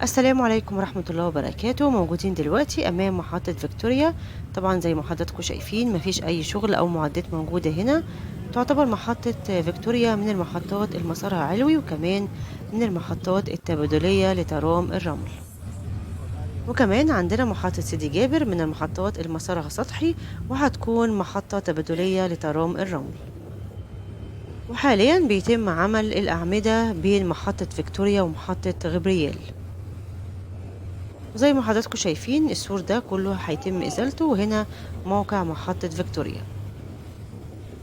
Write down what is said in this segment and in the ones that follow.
السلام عليكم ورحمة الله وبركاته. موجودين دلوقتي أمام محطة فيكتوريا. طبعا زي ما حضراتكم شايفين مفيش أي شغل أو معدات موجودة هنا. تعتبر محطة فيكتوريا من المحطات المسارها علوي، وكمان من المحطات التبادلية لترام الرمل. وكمان عندنا محطة سيدي جابر من المحطات المسارها سطحي، وهتكون محطة تبادلية لترام الرمل. وحاليا بيتم عمل الأعمدة بين محطة فيكتوريا ومحطة غبريال. وزي ما حضراتكم شايفين السور ده كله هيتم إزالته، وهنا موقع محطة فيكتوريا.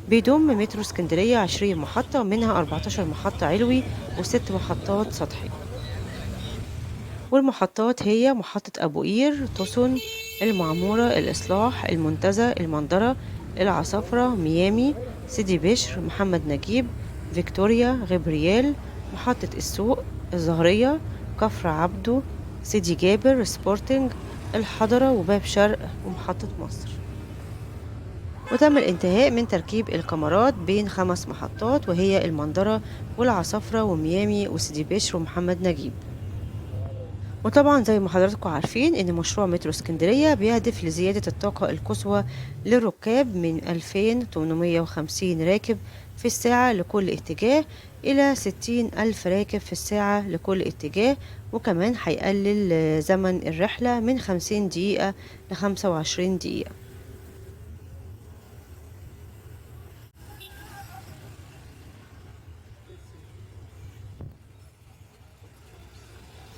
بيضم مترو اسكندرية 20 محطة، منها 14 محطة علوي و6 محطات سطحي. والمحطات هي محطة أبو قير، توسون، المعمورة، الإصلاح، المنتزه، المندرة، العصافرة، ميامي، سيدي بشر، محمد نجيب، فيكتوريا، غبريال، محطة السوق، الزهرية، كفر عبده، سيدي جابر، سبورتنج، الحضرة، وباب شرق، ومحطة مصر. وتم الانتهاء من تركيب الكاميرات بين 5 محطات، وهي المندرة والعصافرة وميامي وسيدي بشر ومحمد نجيب. وطبعا زي ما حضراتكم عارفين ان مشروع مترو اسكندرية بيهدف لزيادة الطاقة القصوى للركاب من 2850 راكب في الساعة لكل اتجاه إلى 60 ألف راكب في الساعة لكل اتجاه. وكمان هيقلل زمن الرحلة من 50 دقيقة ل25 دقيقة.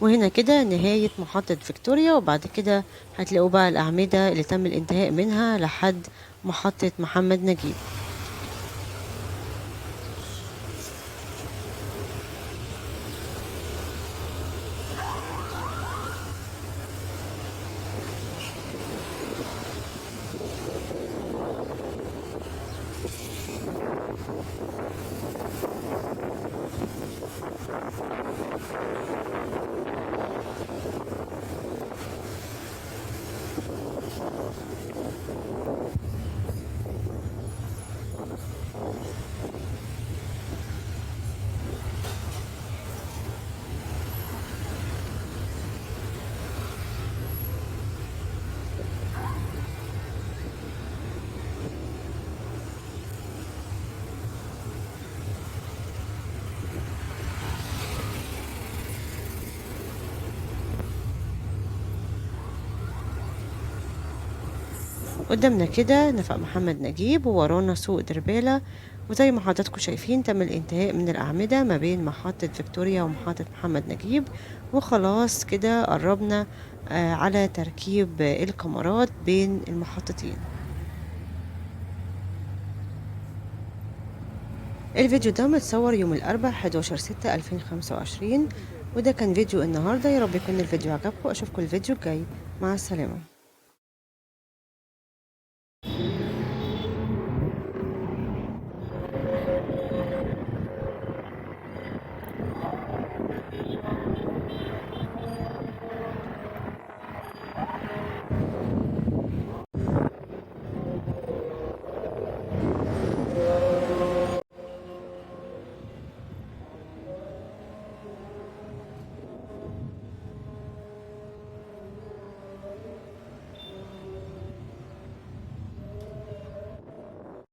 وهنا كده نهاية محطة فيكتوريا، وبعد كده هتلاقوا بقى الأعمدة اللي تم الانتهاء منها لحد محطة محمد نجيب. قدامنا كده نفق محمد نجيب، وورانا سوق دربالة. وزي ما حضراتكم شايفين تم الانتهاء من الأعمدة ما بين محطة فيكتوريا ومحطة محمد نجيب، وخلاص كده قربنا على تركيب الكاميرات بين المحطتين. الفيديو ده متصور يوم الأربعاء 11/6/2025. وده كان فيديو النهاردة. يا رب يكون الفيديو عجبكم. أشوفكم الفيديو الجاي. مع السلامة.